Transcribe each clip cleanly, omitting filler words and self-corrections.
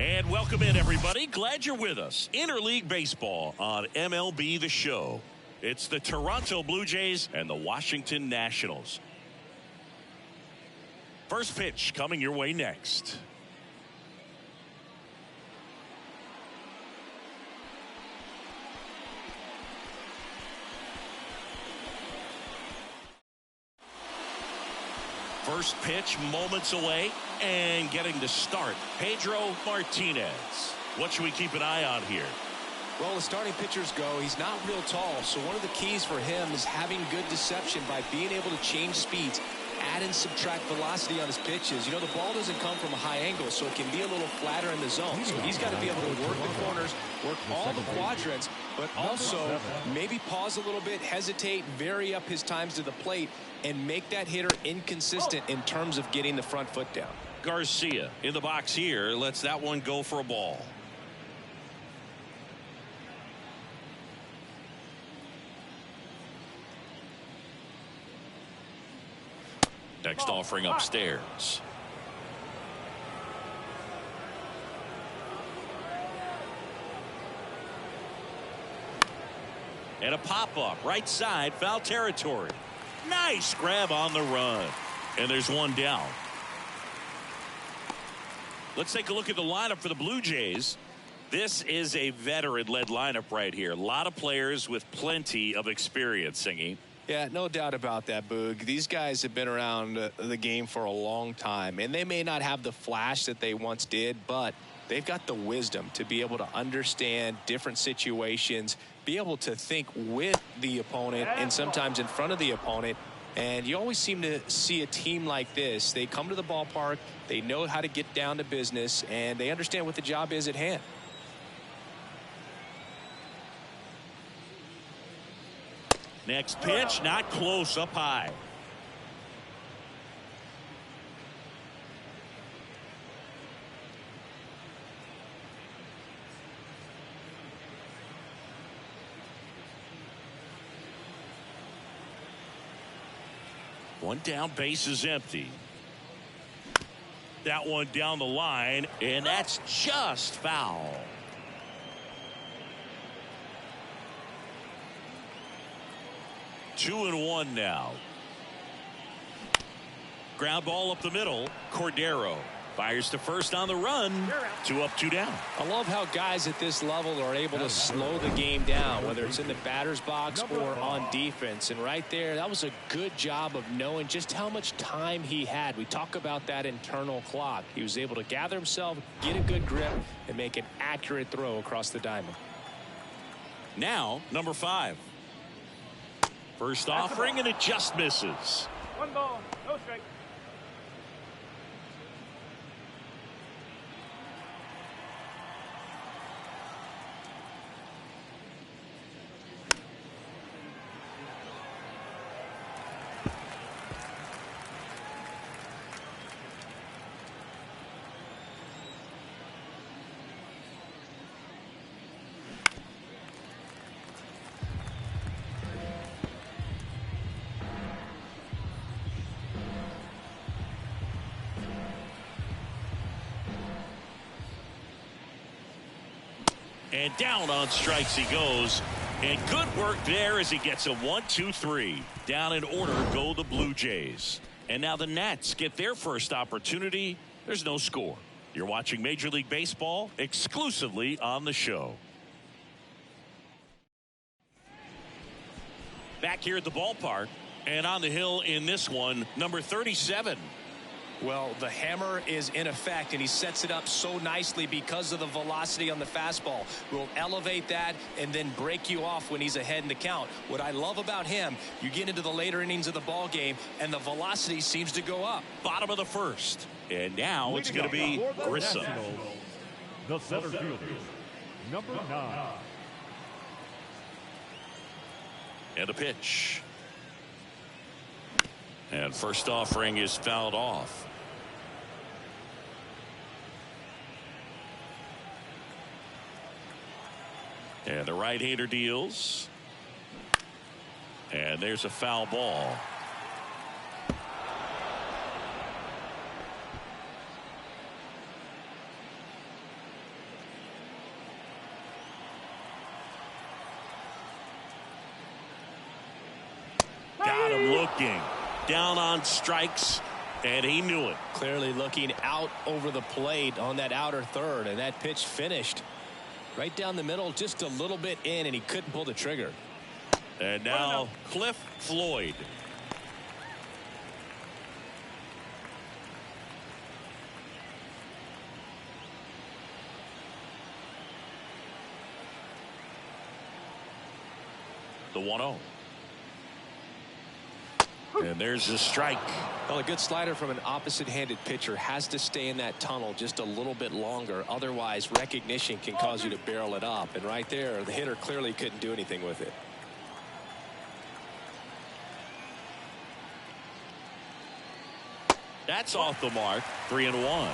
And welcome in, everybody. Glad you're with us. Interleague Baseball on MLB The Show. It's the Toronto Blue Jays and the Washington Nationals. First pitch coming your way next. First pitch moments away and getting the start. Pedro Martinez. What should we keep an eye on here? Well, as starting pitchers go, he's not real tall, so one of the keys for him is having good deception by being able to change speeds, add and subtract velocity on his pitches. You know, the ball doesn't come from a high angle, so it can be a little flatter in the zone. So he's got to be able to work the corners, work all the quadrants, but also maybe pause a little bit, hesitate, vary up his times to the plate, and make that hitter inconsistent in terms of getting the front foot down. Garcia in the box here lets that one go for a ball. Next offering upstairs. And a pop-up right side, foul territory. Nice grab on the run. And there's one down. Let's take a look at the lineup for the Blue Jays. This is a veteran-led lineup right here. A lot of players with plenty of experience, Singy. Yeah, no doubt about that, Boog. These guys have been around the game for a long time, and they may not have the flash that they once did, but they've got the wisdom to be able to understand different situations, be able to think with the opponent and sometimes in front of the opponent. And you always seem to see a team like this. They come to the ballpark, they know how to get down to business, and they understand what the job is at hand. Next pitch, not close, up high. One down, base is empty. That one down the line, and that's just foul. Two and one now. Ground ball up the middle. Cordero fires to first on the run. 2 up, 2 down. I love how guys at this level are able to slow the game down, whether it's in the batter's box or on defense. And right there, that was a good job of knowing just how much time he had. We talk about that internal clock. He was able to gather himself, get a good grip, and make an accurate throw across the diamond. Now, number 5. First offering, and it just misses. 1 ball, no strike. And down on strikes he goes. And good work there as he gets a 1-2-3. Down in order go the Blue Jays. And now the Nats get their first opportunity. There's no score. You're watching Major League Baseball exclusively on the show. Back here at the ballpark. And on the hill in this one, number 37. Well, the hammer is in effect, and he sets it up so nicely because of the velocity on the fastball. Will elevate that and then break you off when he's ahead in the count. What I love about him, you get into the later innings of the ball game, and the velocity seems to go up. Bottom of the first. And now it's going to be Grissom. The center fielder, number 9. And a pitch. And first offering is fouled off. And the right-hander deals. And there's a foul ball. working. Down on strikes, and he knew it. Clearly looking out over the plate on that outer third, and that pitch finished right down the middle, just a little bit in, and he couldn't pull the trigger. And now Cliff Floyd. The 1-0. And there's a strike. Well, a good slider from an opposite-handed pitcher has to stay in that tunnel just a little bit longer. Otherwise, recognition can cause you to barrel it up. And right there, the hitter clearly couldn't do anything with it. That's off the mark. 3-1.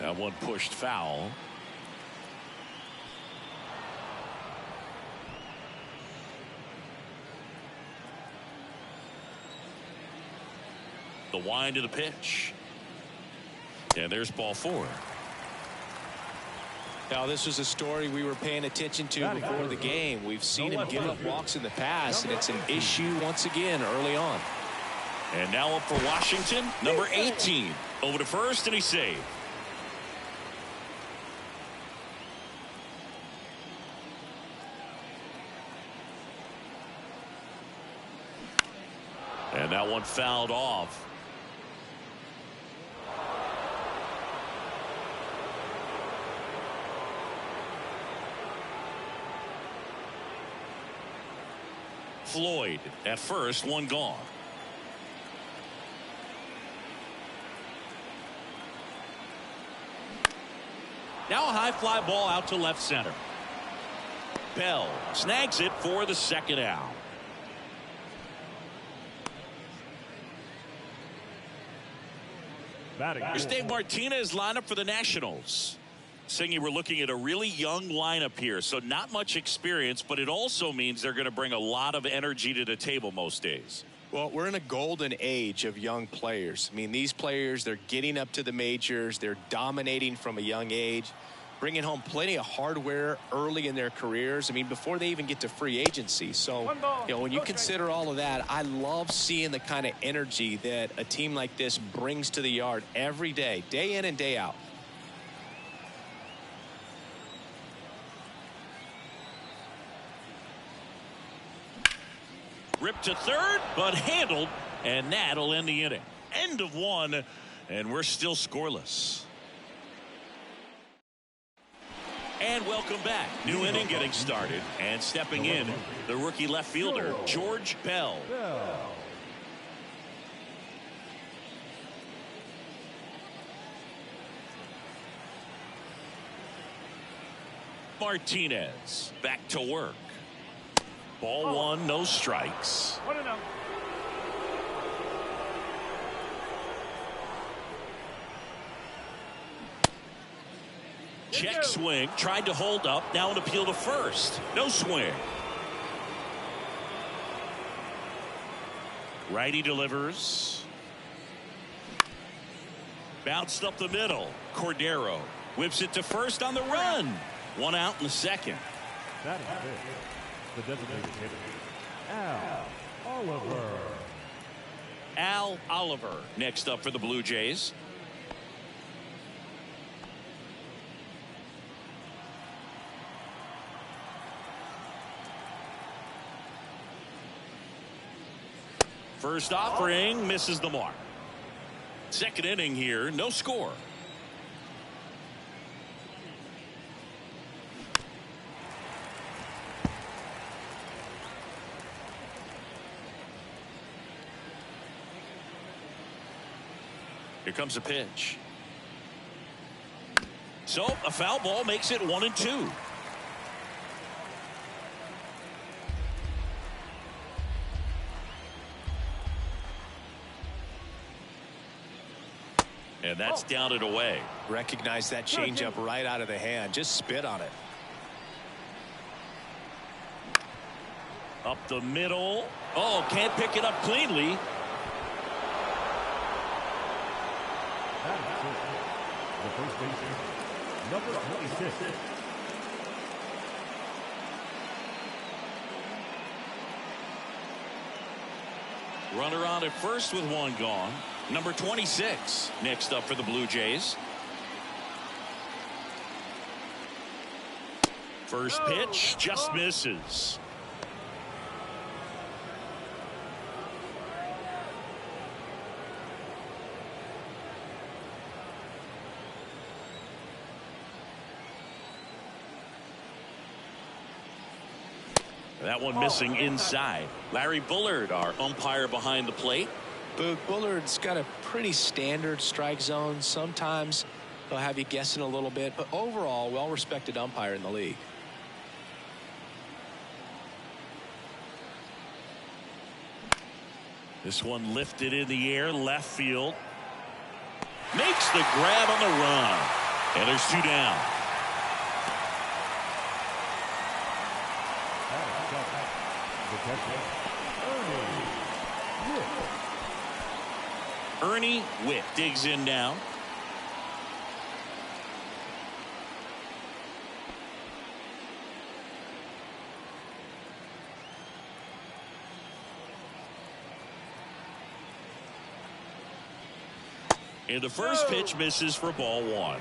That one pushed foul. The wind of the pitch. And there's ball 4. Now, this was a story we were paying attention to before the game. We've seen him give up walks in the past, and it's an issue once again early on. And now up for Washington, number 18. Over to first, and he's saved. And that one fouled off. Floyd at first, one gone. Now a high fly ball out to left center. Bell snags it for the second out. Here's Dave Martinez lineup for the Nationals. Saying we're looking at a really young lineup here, so not much experience, but it also means they're going to bring a lot of energy to the table most days. Well, we're in a golden age of young players. I mean, these players, they're getting up to the majors. They're dominating from a young age, bringing home plenty of hardware early in their careers. I mean, before they even get to free agency. So, you know, when you consider all of that, I love seeing the kind of energy that a team like this brings to the yard every day, day in and day out. Ripped to third, but handled, and that'll end the inning. End of one, and we're still scoreless. And welcome back. New inning getting started, and stepping in, the rookie left fielder, George Bell. Martinez back to work. Ball 1, no strikes. 1-0. Check swing, tried to hold up, now an appeal to first. No swing. Righty delivers. Bounced up the middle. Cordero whips it to first on the run. One out in the second. That is it. The designated hitter, Al Oliver. Al Oliver next up for the Blue Jays. First offering misses the mark. Second inning here, no score. Here comes a pitch. So a foul ball makes it 1-2. And that's down and away. Recognize that changeup right out of the hand. Just spit on it. Up the middle. Oh, can't pick it up cleanly. the first baseman, number 26. Runner on at first with one gone. Number 26 next up for the Blue Jays. First pitch just misses. That one missing inside. Larry Bullard, our umpire behind the plate. Bullard's got a pretty standard strike zone. Sometimes they'll have you guessing a little bit, but overall, well-respected umpire in the league. This one lifted in the air, left field. Makes the grab on the run. And there's two down. Ernie Witt digs in now. And the first pitch misses for ball one.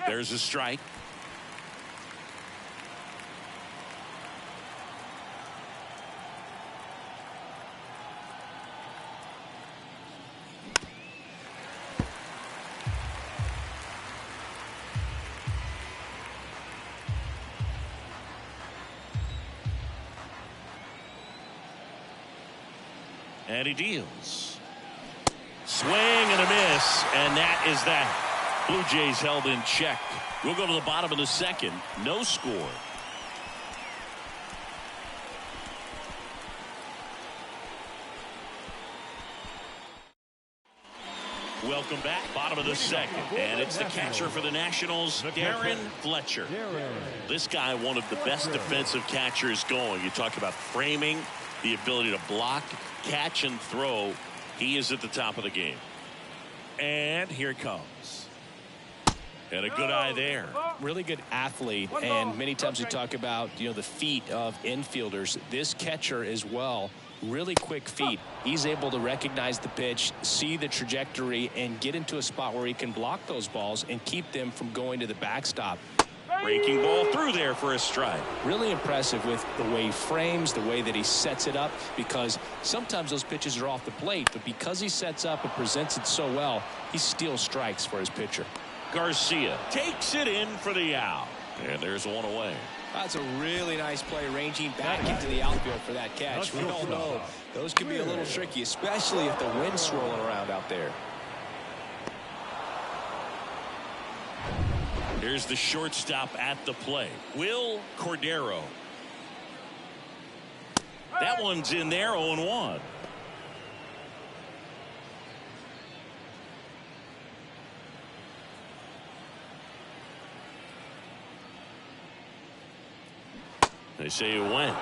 There's a strike. And he deals. Swing and a miss, and that is that. Blue Jays held in check. We'll go to the bottom of the second. No score. Welcome back. Bottom of the second. And it's the catcher for the Nationals, Darren Fletcher. This guy, one of the best defensive catchers going. You talk about framing, the ability to block, catch, and throw. He is at the top of the game. And here it comes. And a good eye there. Really good athlete, and many times we talk about, the feet of infielders. This catcher as well, really quick feet. He's able to recognize the pitch, see the trajectory, and get into a spot where he can block those balls and keep them from going to the backstop. Breaking ball through there for a strike. Really impressive with the way he frames, the way that he sets it up, because sometimes those pitches are off the plate, but because he sets up and presents it so well, he steals strikes for his pitcher. Garcia takes it in for the out. And there's one away. That's a really nice play, ranging back into the outfield for that catch. We all know those can be a little tricky, especially if the wind's swirling around out there. Here's the shortstop at the plate, Will Cordero. That one's in there, 0-1. They say it went.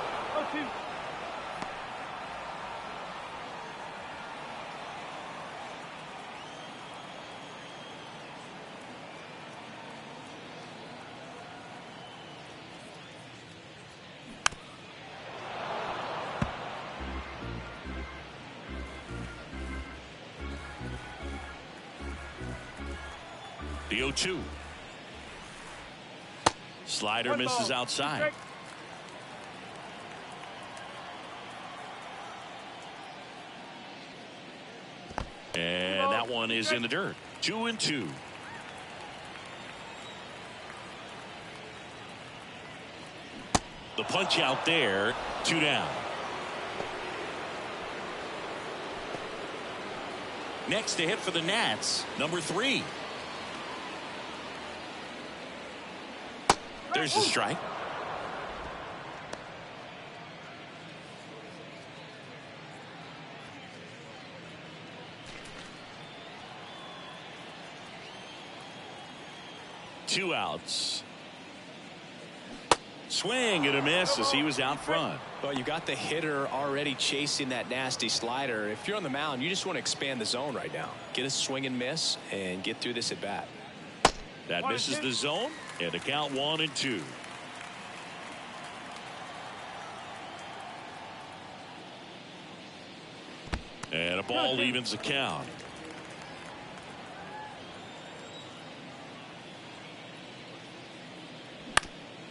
The 0-2. Slider misses outside. And that one is in the dirt. 2-2. The punch out there. 2 down. Next to hit for the Nats, number 3. There's a strike. 2 outs. Swing and a miss as he was out front. Well, you got the hitter already chasing that nasty slider. If you're on the mound, you just want to expand the zone right now. Get a swing and miss and get through this at bat. That misses the zone, and the count 1-2. And a ball evens the count.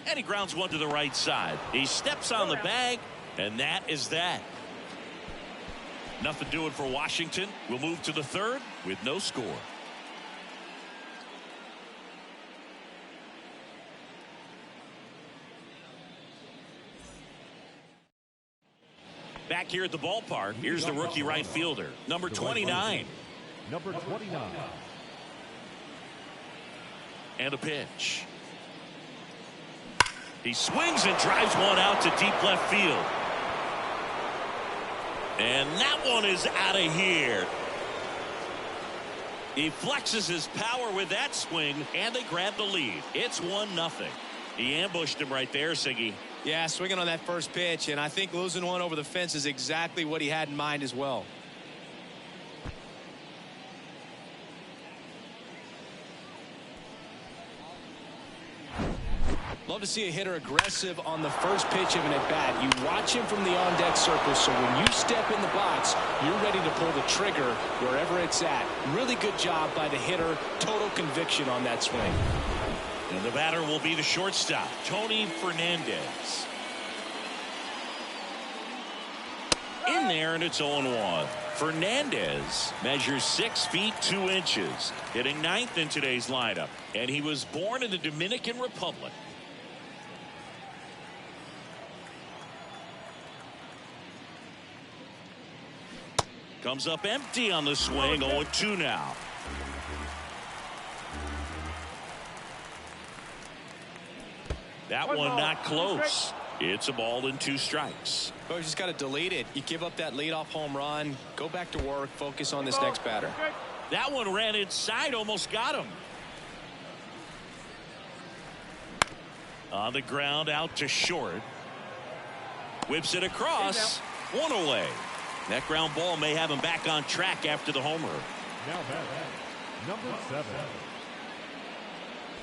And he grounds one to the right side. He steps on the bag, and that is that. Nothing doing for Washington. We'll move to the third with no score. Back here at the ballpark, here's the rookie right fielder, number 29. Number 29. And a pitch. He swings and drives one out to deep left field. And that one is out of here. He flexes his power with that swing, and they grab the lead. It's 1-0. He ambushed him right there, Siggy. Yeah, swinging on that first pitch, and I think losing one over the fence is exactly what he had in mind as well. Love to see a hitter aggressive on the first pitch of an at-bat. You watch him from the on-deck circle, so when you step in the box, you're ready to pull the trigger wherever it's at. Really good job by the hitter. Total conviction on that swing. And the batter will be the shortstop, Tony Fernandez. In there, and it's 0-1. Fernandez measures 6 feet 2 inches, hitting 9th in today's lineup. And he was born in the Dominican Republic. Comes up empty on the swing. 0-2 now. That one not close. It's a ball and 2 strikes. Well, you just got to delete it. You give up that leadoff home run. Go back to work. Focus on this next batter. That one ran inside. Almost got him. On the ground out to short. Whips it across. 1 away. That ground ball may have him back on track after the homer. Now back, number 7.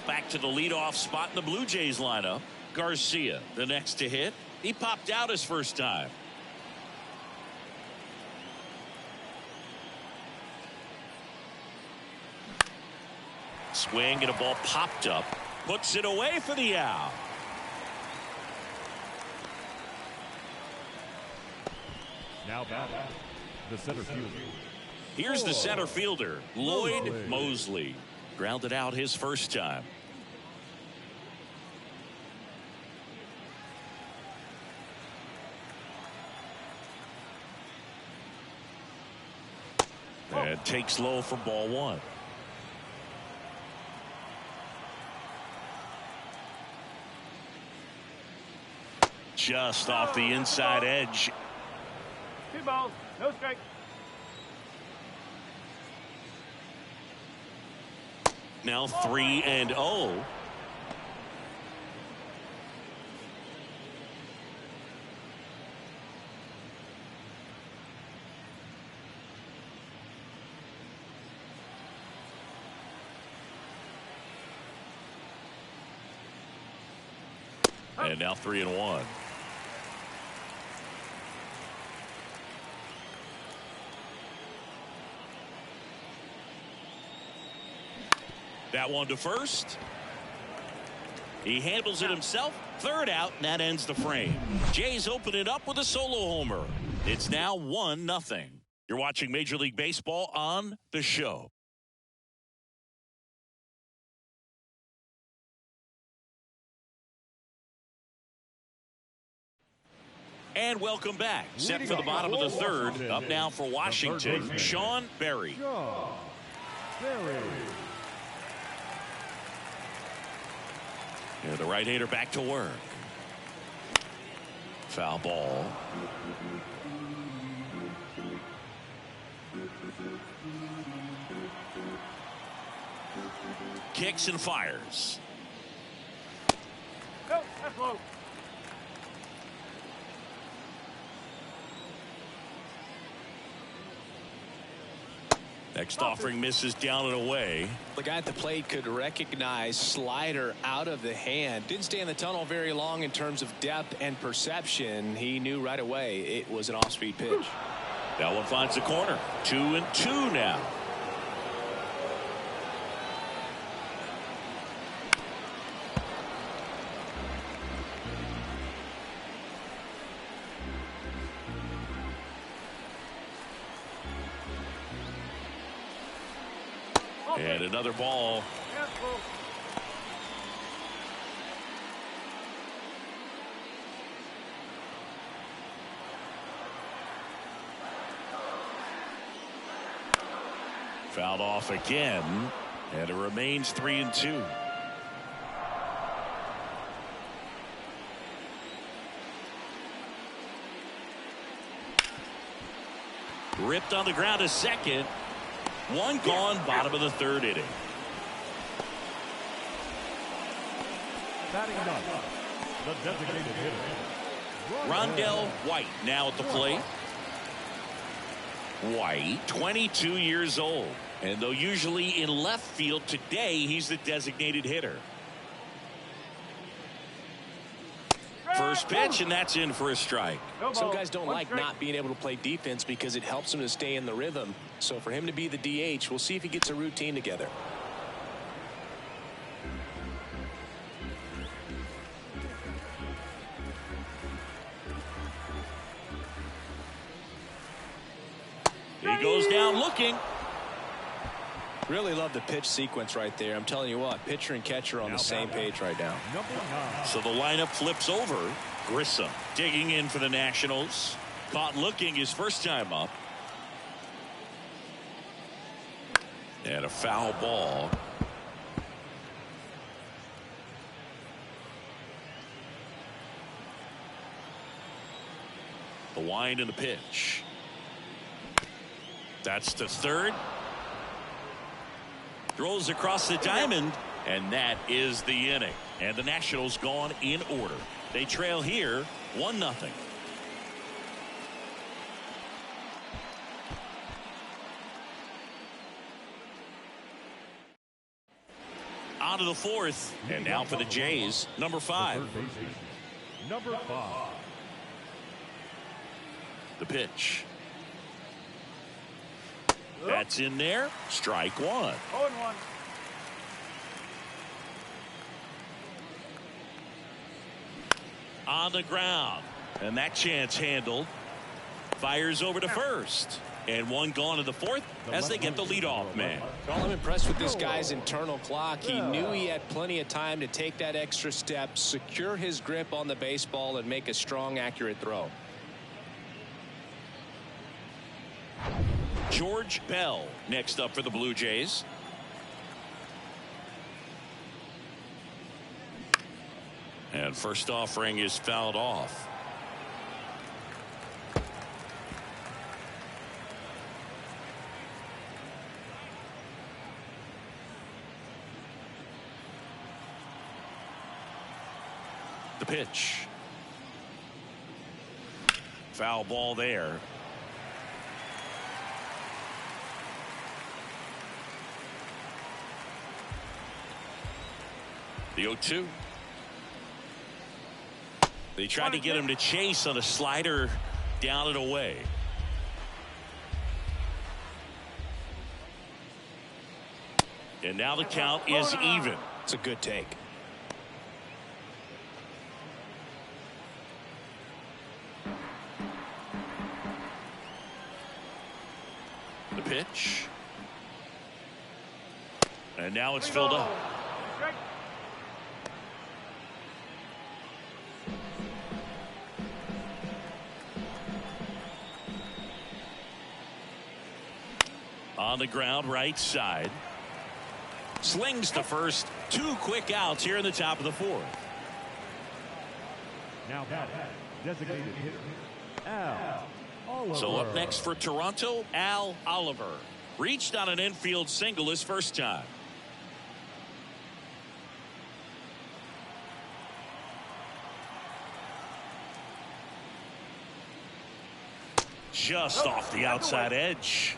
Back to the leadoff spot in the Blue Jays lineup. Garcia, the next to hit. He popped out his first time. Swing and a ball popped up. Puts it away for the out. Now back, the center fielder. Here's the center fielder, Lloyd Mosley. Grounded out his first time. And takes low for ball 1. Just off the inside edge. 2 balls, no strike. Now 3-0. And now 3-1. That one to first. He handles it himself. 3rd out, and that ends the frame. Jays open it up with a solo homer. It's now 1-0. You're watching Major League Baseball on The Show. And welcome back. Set for the bottom of the 3rd. Up now for Washington, Sean Berry. And the right-hander back to work. Foul ball. Kicks and fires. No, that's low. Next offering misses down and away. The guy at the plate could recognize slider out of the hand. Didn't stay in the tunnel very long in terms of depth and perception. He knew right away it was an off-speed pitch. That one finds the corner. 2-2 now. And another ball. Fouled off again, and it remains 3-2. Ripped on the ground to second. One gone, bottom of the third inning. Batting up, the designated hitter, Rondell White now at the plate. White, 22 years old. And though usually in left field, today he's the designated hitter. First pitch, and that's in for a strike. Some guys don't like not being able to play defense because it helps them to stay in the rhythm. So for him to be the DH, we'll see if he gets a routine together. He goes down looking. Really love the pitch sequence right there. I'm telling you what, pitcher and catcher on the same page right now. So the lineup flips over. Grissom digging in for the Nationals. Caught looking his first time up. And a foul ball. The wind and the pitch. That's to third. Throws across the diamond, and that is the inning. And the Nationals gone in order. They trail here 1-0. On to the fourth, and now for the Jays, number 5. Number 5. The pitch. That's in there. Strike one. 0-1. On the ground. And that chance handled. Fires over to first. And one gone to the fourth as they get the leadoff man. Well, I'm impressed with this guy's internal clock. He knew he had plenty of time to take that extra step, secure his grip on the baseball, and make a strong, accurate throw. George Bell next up for the Blue Jays. And first offering is fouled off. The pitch. Foul ball there. The 0-2. They tried to get him to chase on a slider down and away. And now the count is even. It's a good take. The pitch. And now it's filled up. On the ground, right side. Slings to first. 2 quick outs here in the top of the fourth. Now batting, designated hitter, Al Oliver. So up next for Toronto, Al Oliver. Reached on an infield single his first time. Just off the outside edge.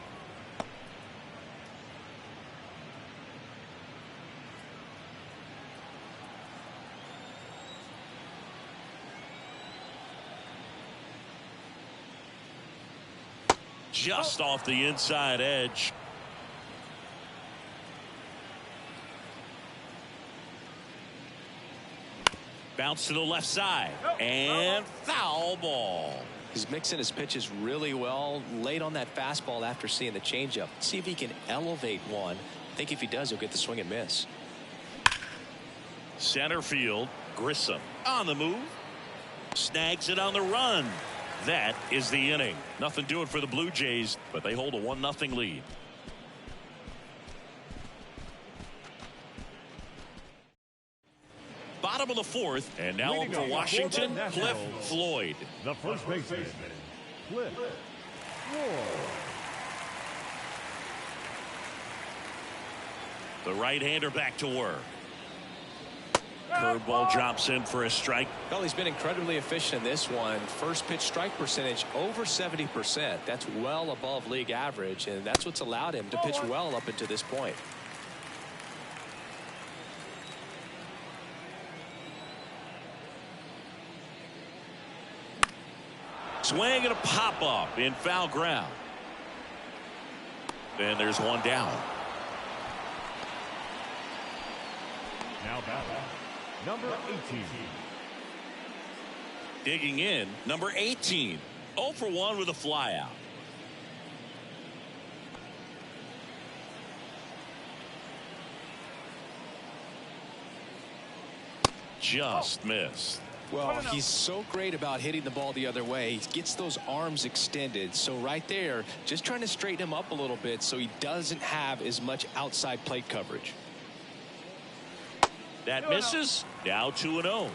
Just off the inside edge. Bounce to the left side. And foul ball. He's mixing his pitches really well. Late on that fastball after seeing the changeup. See if he can elevate one. I think if he does, he'll get the swing and miss. Center field. Grissom on the move. Snags it on the run. That is the inning. Nothing doing for the Blue Jays, but they hold a 1-0 lead. Bottom of the fourth, and now up for Washington, Cliff Floyd. The first baseman, Cliff Floyd. The right-hander back to work. Curveball drops in for a strike. Well, he's been incredibly efficient in this one. First pitch strike percentage over 70%. That's well above league average, and that's what's allowed him to pitch well up until this point. Swing and a pop-up in foul ground. And there's one down. Now batting, number 18. Digging in, number 18. 0 for 1 with a flyout. Just missed. Well, he's so great about hitting the ball the other way. He gets those arms extended. So right there, just trying to straighten him up a little bit so he doesn't have as much outside plate coverage. That misses. Now 2-0.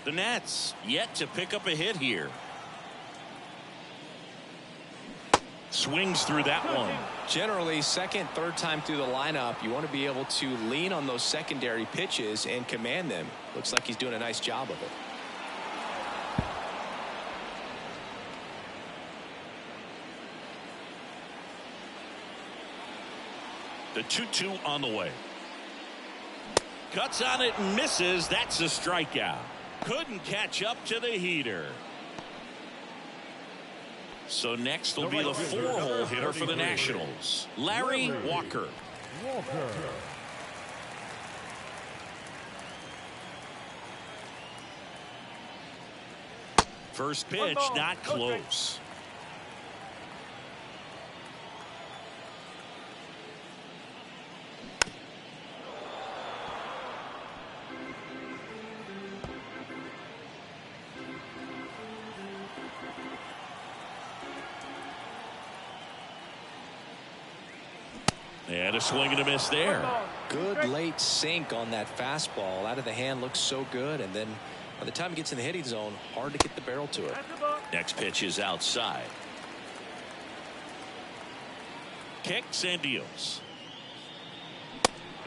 The Nats yet to pick up a hit here. Swings through that one. Generally, second, third time through the lineup, you want to be able to lean on those secondary pitches and command them. Looks like he's doing a nice job of it. The 2-2 on the way. Cuts on it and misses. That's a strikeout. Couldn't catch up to the heater. So next will be the 4-hole hitter for the Nationals, Larry Walker. First pitch, not close. And a swing and a miss there. Good late sink on that fastball. Out of the hand, looks so good. And then by the time it gets in the hitting zone, hard to get the barrel to it. Next pitch is outside. Kicks and deals.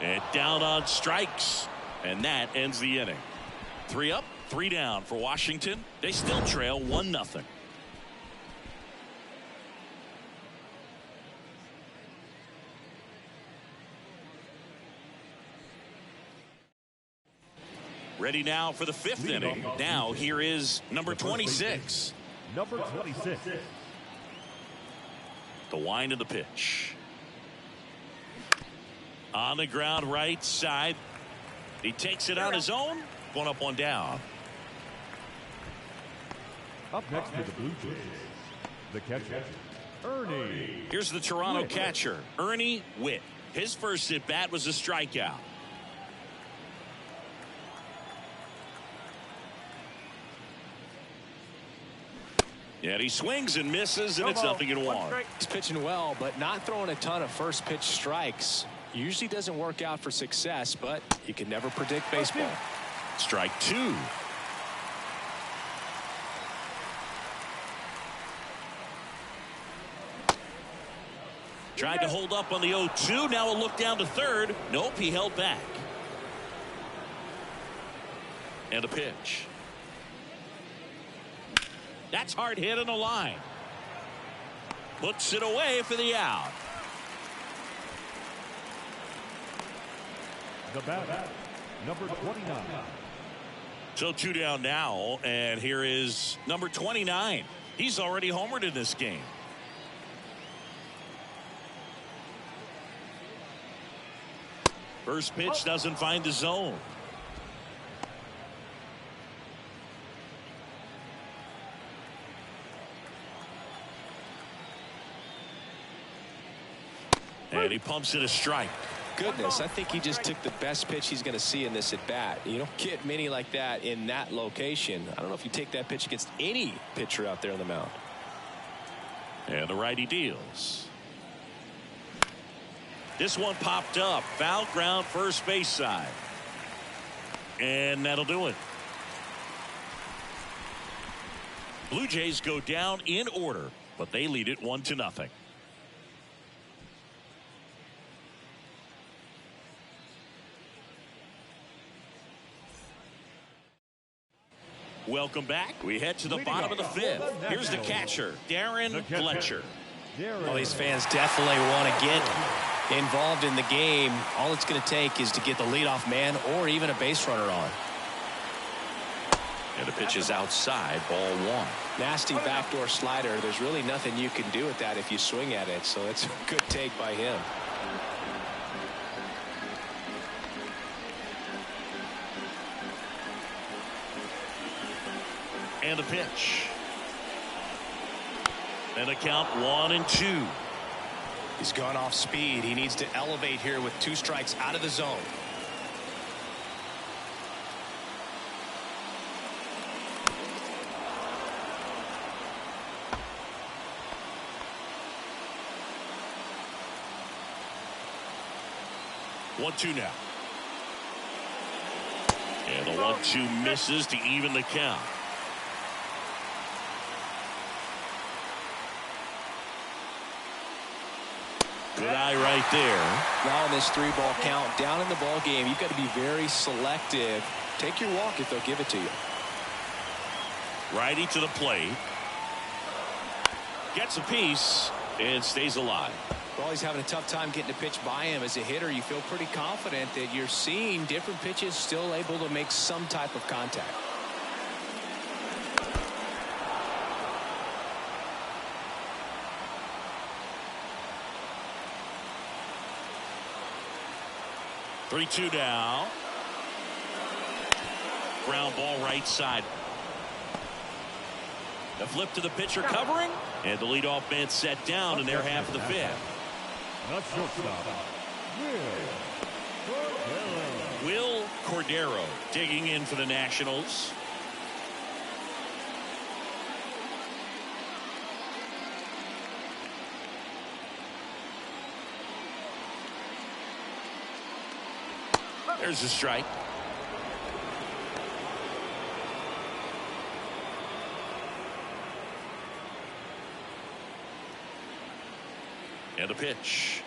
And down on strikes. And that ends the inning. 3 up, 3 down for Washington. They still trail 1-0. Ready now for the 5th inning. Now here is number 26. Number 26. The wind of the pitch. On the ground right side. He takes it on his own. 1 up, 1 down. Up next for the Blue Jays, the catcher, Ernie. Here's the Toronto catcher, Ernie Witt. His first at bat was a strikeout. And he swings and misses, and it's 0-1. He's pitching well, but not throwing a ton of first pitch strikes. Usually doesn't work out for success, but you can never predict baseball. Strike 2. Tried to hold up on the 0-2. Now a look down to third. Nope, he held back. And a pitch. That's hard hit on the line. Puts it away for the out. The batter, number 29. So 2 down now, and here is number 29. He's already homered in this game. First pitch doesn't find the zone. And he pumps it a strike. Goodness, I think he just took the best pitch he's going to see in this at bat. You don't get many like that in that location. I don't know if you take that pitch against any pitcher out there on the mound. And the righty deals. This one popped up. Foul ground, first base side. And that'll do it. Blue Jays go down in order, but they lead it 1-0. Welcome back. We head to the bottom of the fifth. Here's the catcher, Darren Fletcher. Well, these fans definitely want to get involved in the game. All it's going to take is to get the leadoff man or even a base runner on. And the pitch is outside, ball 1. Nasty backdoor slider. There's really nothing you can do with that if you swing at it. So it's a good take by him. And a pitch. And a count 1-2. He's gone off speed. He needs to elevate here with 2 strikes out of the zone. One, 2 now. And the 1-2 misses to even the count. Good eye right there. Now in this 3-ball count, down in the ball game, you've got to be very selective. Take your walk if they'll give it to you. Righty to the plate. Gets a piece and stays alive. Well, he's having a tough time getting a pitch by him. As a hitter, you feel pretty confident that you're seeing different pitches still able to make some type of contact. Three, 2 now. Ground ball right side. The flip to the pitcher covering, and the leadoff man set down in their half of the fifth. Not shortstop. Will Cordero digging in for the Nationals. There's a strike. And a pitch.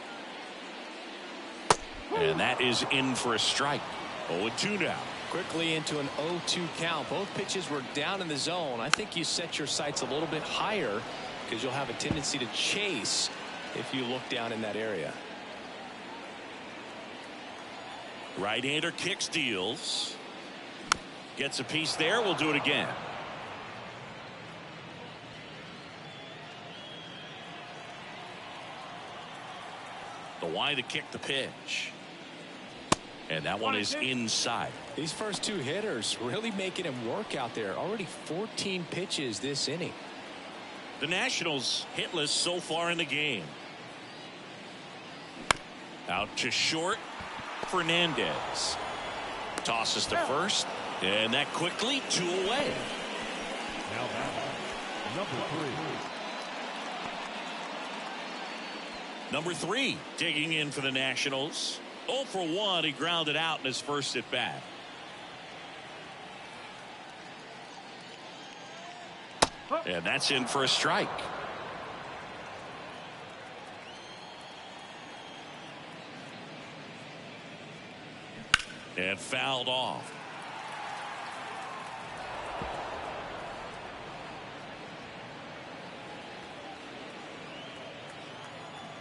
And that is in for a strike. 0-2 now. Quickly into an 0-2 count. Both pitches were down in the zone. I think you set your sights a little bit higher because you'll have a tendency to chase if you look down in that area. Right-hander kicks, deals. Gets a piece there. We'll do it again. The wide to kick the pitch. And that one is inside. These first 2 hitters really making him work out there. Already 14 pitches this inning. The Nationals hitless so far in the game. Out to short. Fernandez tosses to first, and that quickly 2 away. Now number 3. Number 3 digging in for the Nationals. 0 for 1. He grounded out in his first at bat. And that's in for a strike. And fouled off.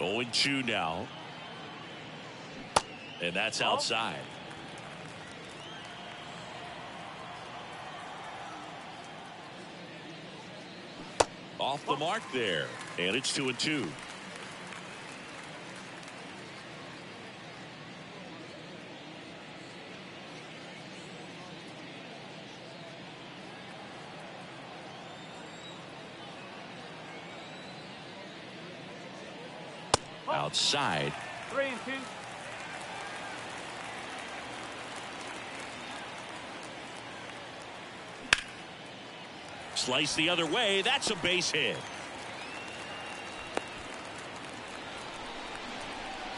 Oh, 0-2 now. And that's outside. Off the mark there. And it's 2-2. Outside. 3-2. Slice the other way. That's a base hit.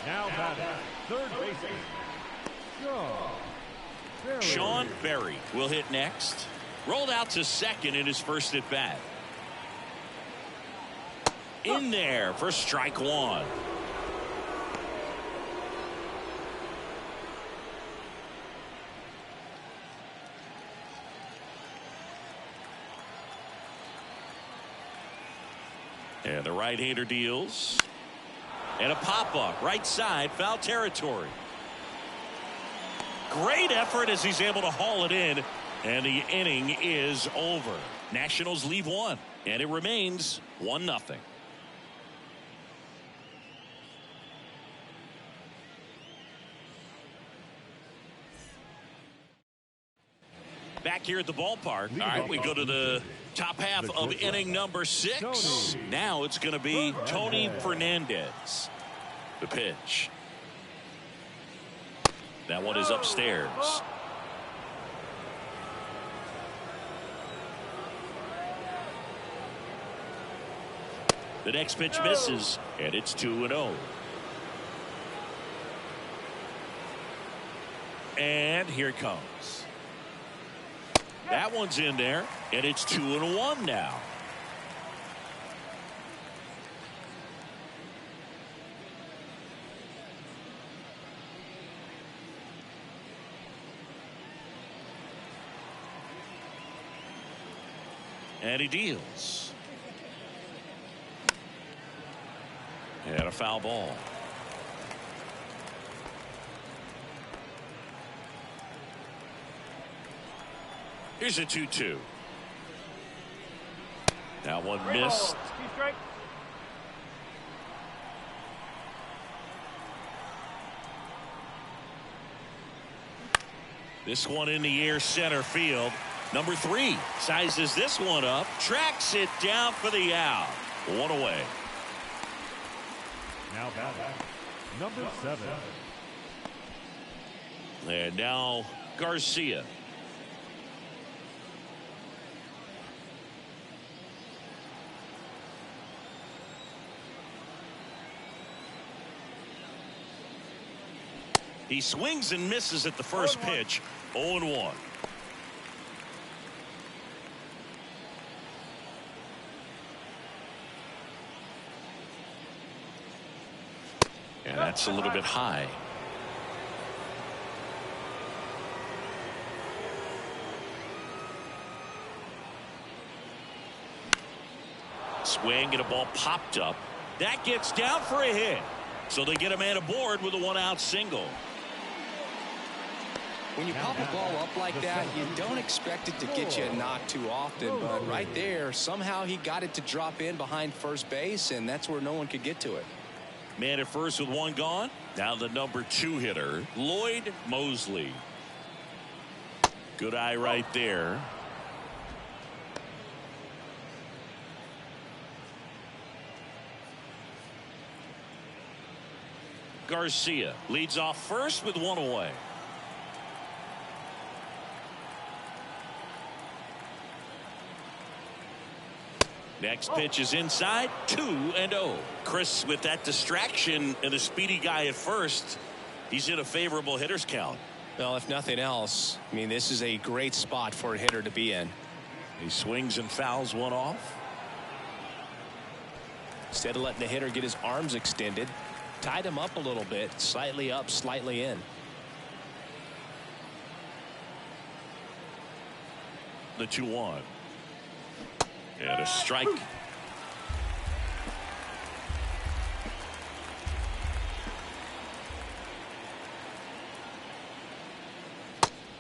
Now batting, third baseman, Sean Berry will hit next. Rolled out to second in his first at bat. In there for strike one. And the right-hander deals. And a pop-up right side, foul territory. Great effort as he's able to haul it in. And the inning is over. Nationals leave one. And it remains 1-0. Back here at the ballpark. All right, we go to the top half of inning number 6. Now it's going to be Tony Fernandez. The pitch. That one is upstairs. The next pitch misses, and it's 2-0. And here it comes. That one's in there, and it's 2-1 now. And he deals. And a foul ball. Here's a 2-2. Now one missed. This one in the air center field. Number 3 sizes this one up, tracks it down for the out. One away. Now batting, number 7. And now Garcia. He swings and misses at the first pitch. 0-1. And that's a little bit high. Swing and a ball popped up. That gets down for a hit. So they get a man aboard with a 1-out single. When you pop a ball up like that, you don't expect it to get you a knock too often. But right there, somehow he got it to drop in behind first base, and that's where no one could get to it. Man at first with one gone. Now the number 2 hitter, Lloyd Mosley. Good eye right there. Garcia leads off first with 1 away. Next pitch is inside, 2-0. Chris, with that distraction and a speedy guy at first, he's in a favorable hitter's count. Well, if nothing else, I mean, this is a great spot for a hitter to be in. He swings and fouls one off. Instead of letting the hitter get his arms extended, tied him up a little bit, slightly up, slightly in. The 2-1. And a strike.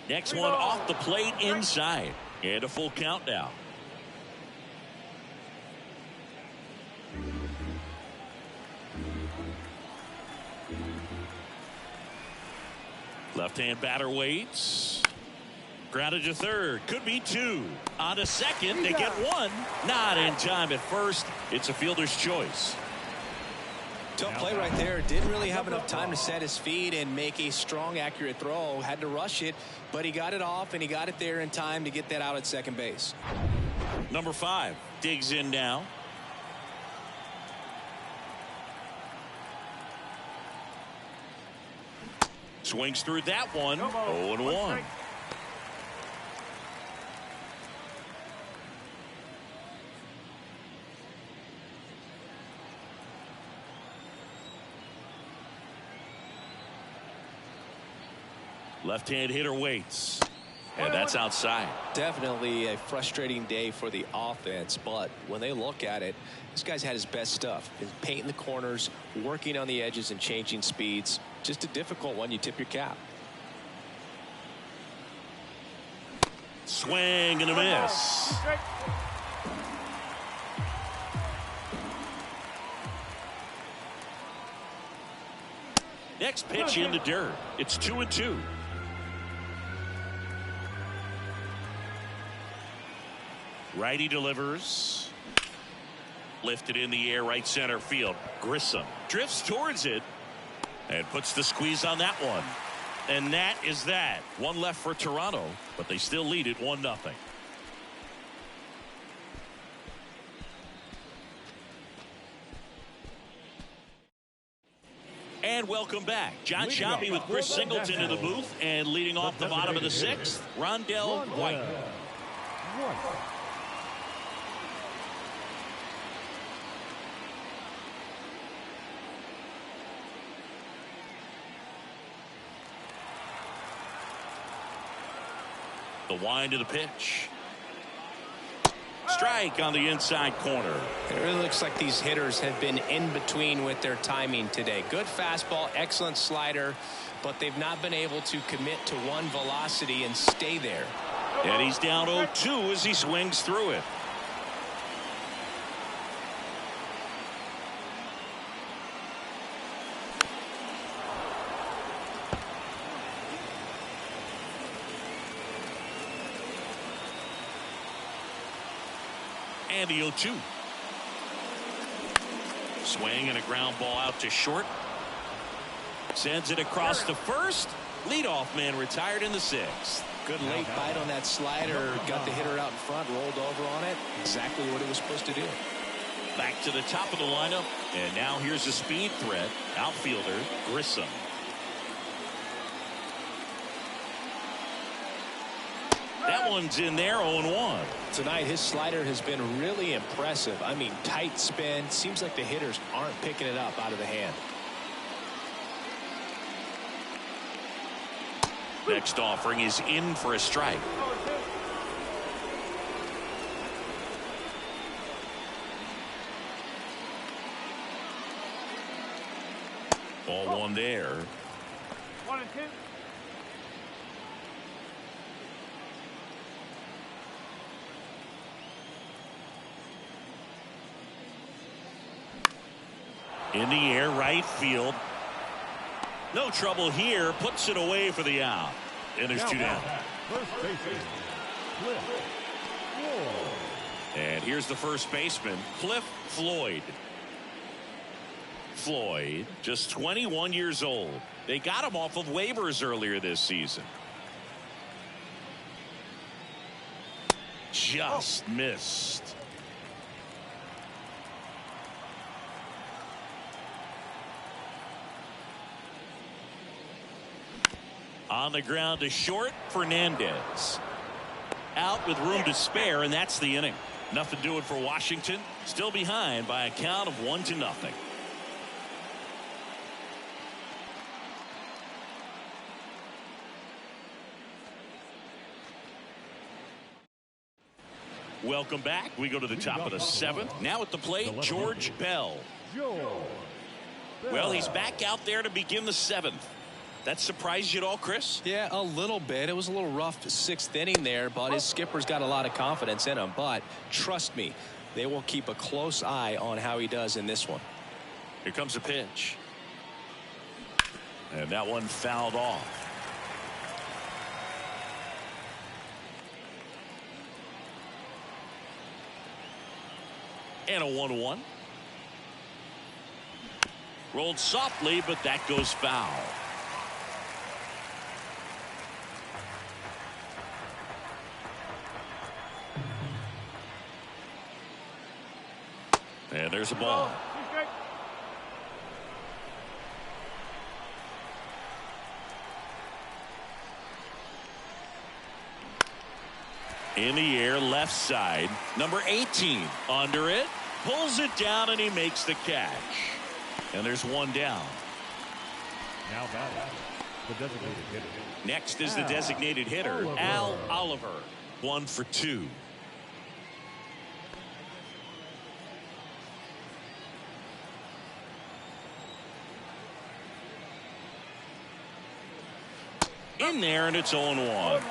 Next one off the plate inside. And a full count now. Left-hand batter waits. Grounded to third. Could be two. On to second. They get one. Not in time at first. It's a fielder's choice. Tough play right there. Didn't really have enough time to set his feet and make a strong, accurate throw. Had to rush it, but he got it off, and he got it there in time to get that out at second base. Number 5 digs in now. Swings through that one. 0-1. Left-hand hitter waits. And that's outside. Definitely a frustrating day for the offense, but when they look at it, this guy's had his best stuff. He's painting the corners, working on the edges and changing speeds. Just a difficult one. You tip your cap. Swing and a miss. Next pitch in the dirt. It's 2-2. Righty delivers. Lifted in the air, right center field. Grissom drifts towards it and puts the squeeze on that one. And that is that. One left for Toronto, but they still lead it 1-0. And welcome back. John Sciambi with Chris Singleton in the booth, and leading off the bottom of the 6th, Rondell White. The wind of the pitch. Strike on the inside corner. It really looks like these hitters have been in between with their timing today. Good fastball, excellent slider, but they've not been able to commit to one velocity and stay there. And he's down 0-2 as he swings through it. And the 0-2. Swing and a ground ball out to short. Sends it across to first. Leadoff man retired in the 6th. Good late bite on that slider. Got the hitter out in front, rolled over on it. Exactly what it was supposed to do. Back to the top of the lineup. And now here's a speed threat. Outfielder Grissom. That one's in there, 0-1. Tonight, his slider has been really impressive. I mean, tight spin. Seems like the hitters aren't picking it up out of the hand. Next offering is in for a strike. Ball one there. 1-2. In the air, right field. No trouble here. Puts it away for the out. And there's 2 down. First baseman, Cliff Floyd. And here's the first baseman, Cliff Floyd. Floyd, just 21 years old. They got him off of waivers earlier this season. Just missed. On the ground to short, Fernandez. Out with room to spare, and that's the inning. Nothing doing for Washington. Still behind by a count of 1-0. Welcome back. We go to the top of the 7th. Now at the plate, George Bell. Well, he's back out there to begin the 7th. That surprised you at all, Chris? Yeah, a little bit. It was a little rough 6th inning there, but his skipper's got a lot of confidence in him. But trust me, they will keep a close eye on how he does in this one. Here comes a pitch. And that one fouled off. And a 1-1. Rolled softly, but that goes foul. And there's a ball. In the air, left side. Number 18 under it. Pulls it down, and he makes the catch. And there's one down. Now batting, the designated hitter. Next is the designated hitter, Al Oliver. 1 for 2. In there, and it's 0-1.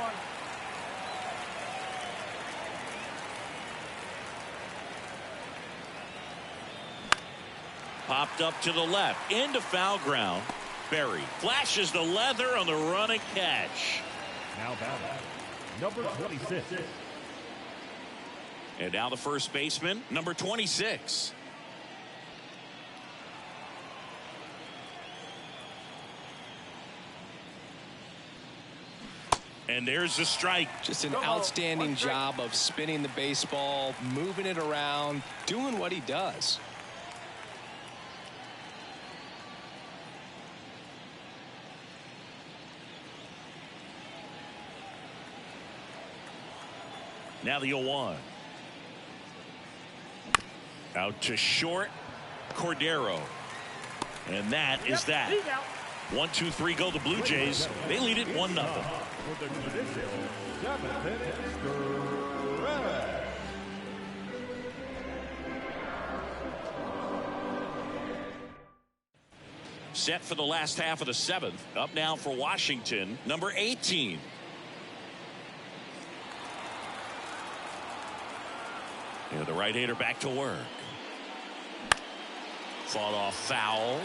Popped up to the left, into foul ground. Berry flashes the leather on the run and catch. Now batting, number 26. And now the first baseman, number 26. And there's the strike. Just an outstanding job of spinning the baseball, moving it around, doing what he does. Now the 0-1. Out to short, Cordero. And that is that. 1-2-3 go the Blue Jays. They lead it 1-0. With the traditional 7th inning stretch. Set for the last half of the 7th. Up now for Washington, number 18. And the right-hander back to work. Fought off foul.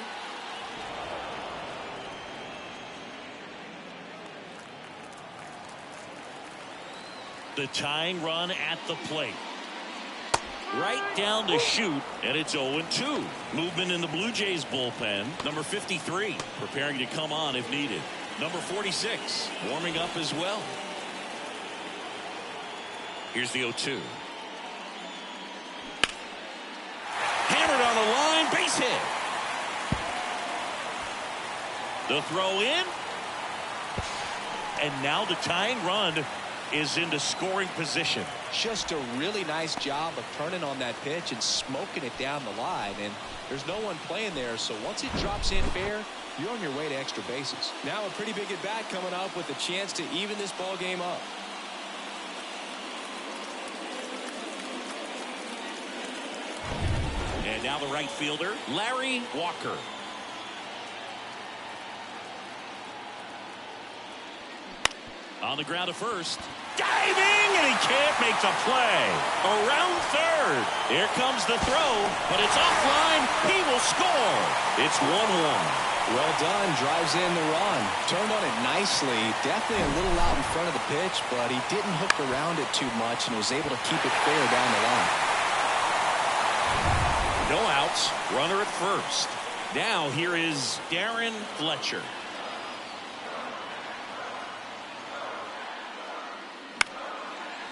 The tying run at the plate. Right down to shoot, and it's 0-2. Movement in the Blue Jays bullpen. Number 53 preparing to come on if needed. Number 46 warming up as well. Here's the 0-2. Hammered on the line, base hit. The throw in. And now the tying run is into scoring position. Just a really nice job of turning on that pitch and smoking it down the line. And there's no one playing there, so once it drops in fair, you're on your way to extra bases. Now a pretty big at bat coming up with a chance to even this ball game up. And now the right fielder, Larry Walker. On the ground to first. Diving, and he can't make the play. Around third. Here comes the throw, but it's offline. He will score. It's 1-1. Well done. Drives in the run. Turned on it nicely. Definitely a little out in front of the pitch, but he didn't hook around it too much and was able to keep it fair down the line. No outs. Runner at first. Now here is Darren Fletcher.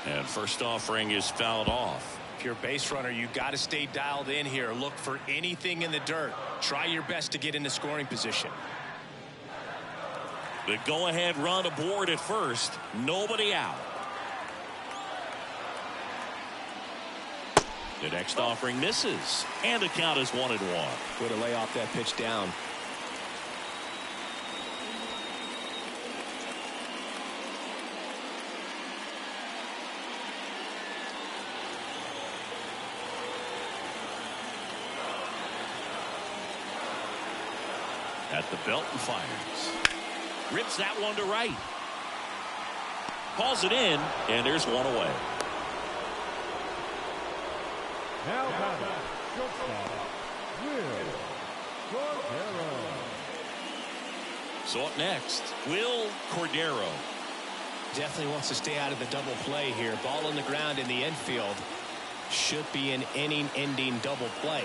And first offering is fouled off. If you're a base runner, you got to stay dialed in here. Look for anything in the dirt. Try your best to get into scoring position. The go-ahead run aboard at first. Nobody out. The next offering misses. And the count is 1-1. Way to lay off that pitch down. At the belt and fires. Rips that one to right. Calls it in, and there's one away. Now batting, shortstop, Will Cordero. So up next, Will Cordero. Definitely wants to stay out of the double play here. Ball on the ground in the infield. Should be an inning-ending double play.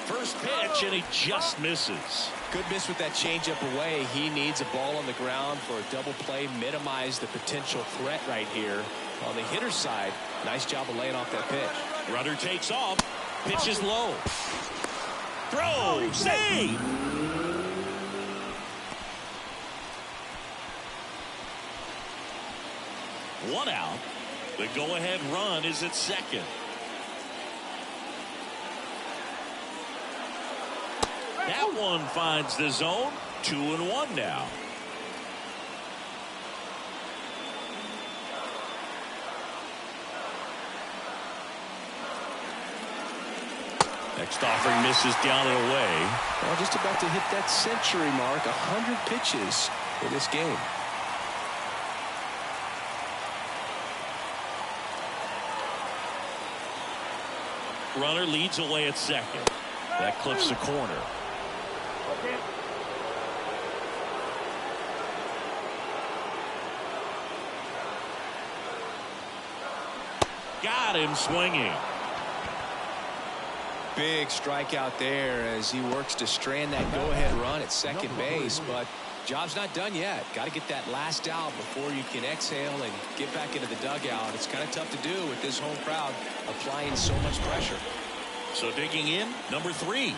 First pitch, and he just misses. Good miss with that changeup away. He needs a ball on the ground for a double play. Minimize the potential threat right here. On the hitter's side, nice job of laying off that pitch. Runner takes off. Pitch is low. Throw. Save. One out. The go-ahead run is at second. That one finds the zone. 2-1 now. Next offering misses down and away. Well, just about to hit that century mark. 100 pitches for this game. Runner leads away at second. That clips the corner. Okay. Got him swinging. Big strikeout there as he works to strand that go-ahead run at second base, but job's not done yet. Got to get that last out before you can exhale and get back into the dugout. It's kind of tough to do with this home crowd applying so much pressure. So digging in, number 3.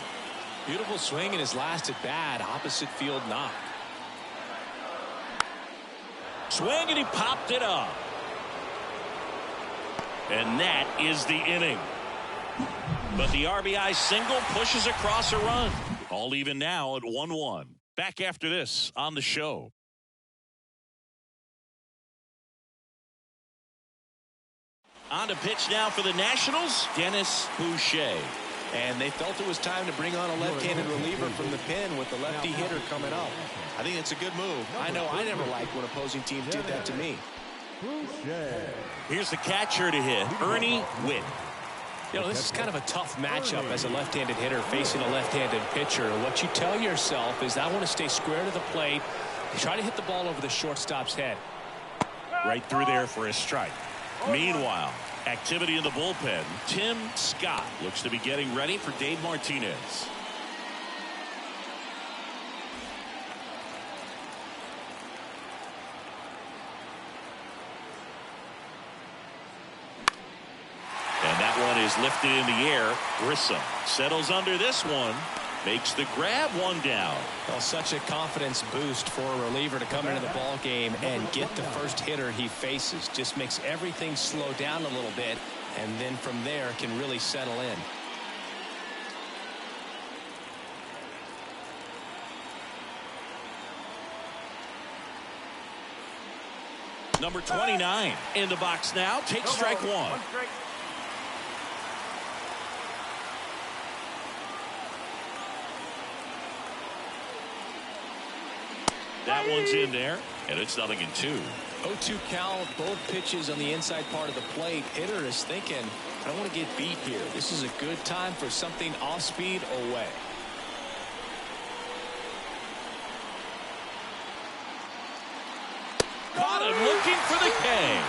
Beautiful swing in his last at bat. Opposite field knock. Swing, and he popped it up. And that is the inning. But the RBI single pushes across a run. All even now at 1-1. Back after this on the show. On to pitch now for the Nationals, Dennis Boucher. And they felt it was time to bring on a left-handed reliever from the pen with the lefty hitter coming up. I think it's a good move. I know I never liked when opposing teams did that to me. Here's the catcher to hit, Ernie Witt. You know, this is kind of a tough matchup as a left-handed hitter facing a left-handed pitcher. What you tell yourself is I want to stay square to the plate, try to hit the ball over the shortstop's head. Right through there for a strike. Meanwhile, activity in the bullpen. Tim Scott looks to be getting ready for Dave Martinez. And that one is lifted in the air. Grissom settles under this one. Makes the grab, one down. Well, such a confidence boost for a reliever to come into the ball game and get the first hitter he faces. Just makes everything slow down a little bit, and then from there can really settle in. Number 29 in the box now. Takes strike one. One strike. That one's in there, and it's 0-2. 0-2 count, both pitches on the inside part of the plate. Hitter is thinking, I don't want to get beat here. This is a good time for something off speed away. Caught him looking for the K.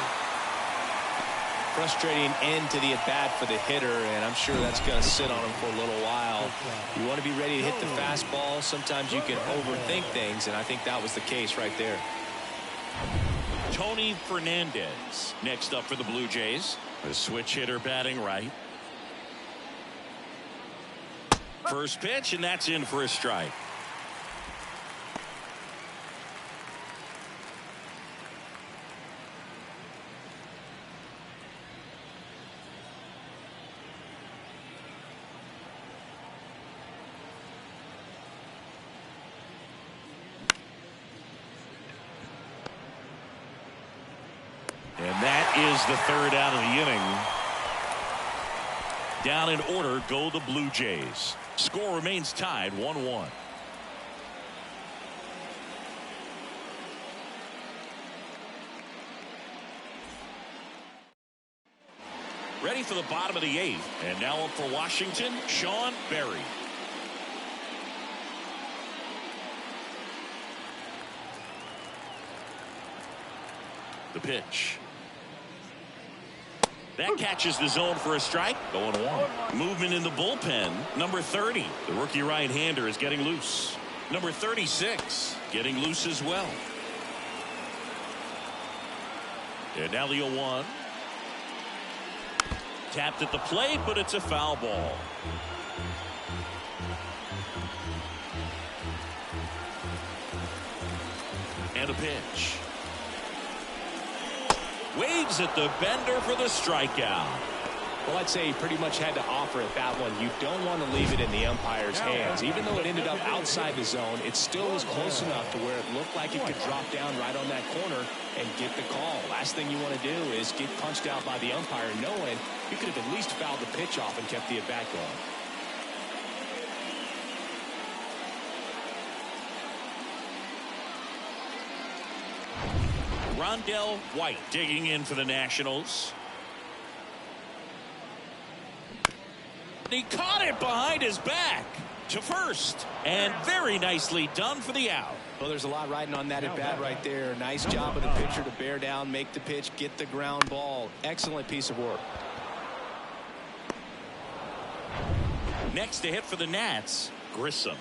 Frustrating end to the at-bat for the hitter, and I'm sure that's going to sit on him for a little while. You want to be ready to hit the fastball. Sometimes you can overthink things, and I think that was the case right there. Tony Fernandez next up for the Blue Jays. The switch hitter batting right. First pitch, and that's in for a strike. And that is the third out of the inning. Down in order go the Blue Jays. Score remains tied 1-1. Ready for the bottom of the 8th. And now up for Washington, Sean Berry. The pitch. That catches the zone for a strike. 0-1. Movement in the bullpen. Number 30. The rookie right-hander is getting loose. Number 36 getting loose as well. And now the 0-1. Tapped at the plate, but it's a foul ball. And a pitch. Waves at the bender for the strikeout. Well, I'd say he pretty much had to offer it that one. You don't want to leave it in the umpire's hands. Even though it ended up outside the zone, it still was close enough to where it looked like it could drop down right on that corner and get the call. Last thing you want to do is get punched out by the umpire knowing you could have at least fouled the pitch off and kept the at-bat going. Rondell White digging in for the Nationals. He caught it behind his back to first, and very nicely done for the out. Well, there's a lot riding on that at bat right there. Nice job of the pitcher to bear down, make the pitch, get the ground ball. Excellent piece of work. Next to hit for the Nats, Grissom.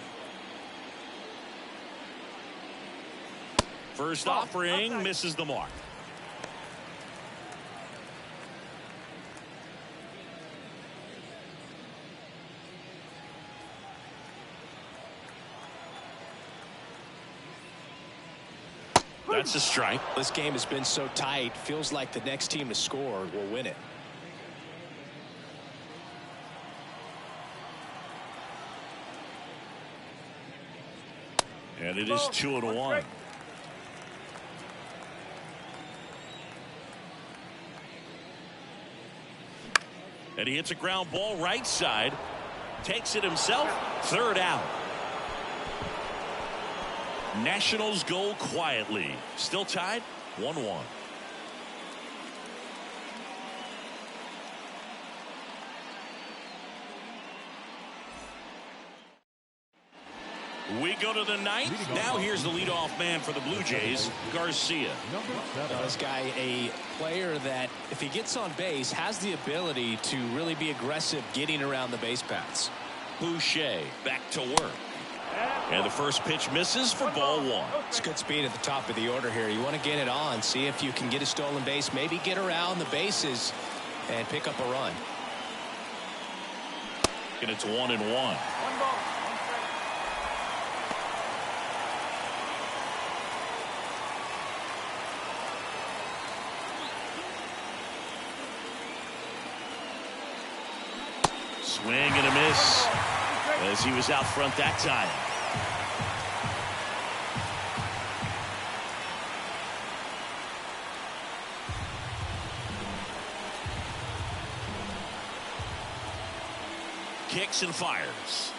First offering misses the mark. That's a strike. This game has been so tight. Feels like the next team to score will win it. And it is 2-1. And he hits a ground ball right side. Takes it himself. Third out. Nationals go quietly. Still tied 1-1. We go to the 9th. Now here's the leadoff man for the Blue Jays, Garcia. This guy, a player that if he gets on base has the ability to really be aggressive getting around the base paths. Boucher back to work. And the first pitch misses for ball 1. It's good speed at the top of the order here. You want to get it on, see if you can get a stolen base, maybe get around the bases and pick up a run. And it's 1-1. Swing and a miss as he was out front that time. Kicks and fires.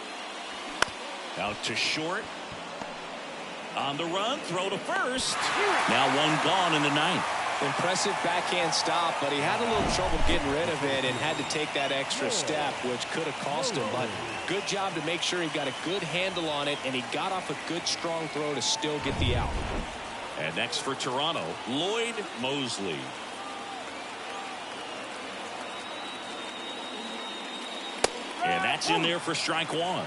Out to short. On the run, throw to first. Now one gone in the 9th. Impressive backhand stop, but he had a little trouble getting rid of it and had to take that extra step, which could have cost him. But good job to make sure he got a good handle on it, and he got off a good, strong throw to still get the out. And next for Toronto, Lloyd Mosley. And that's in there for strike 1.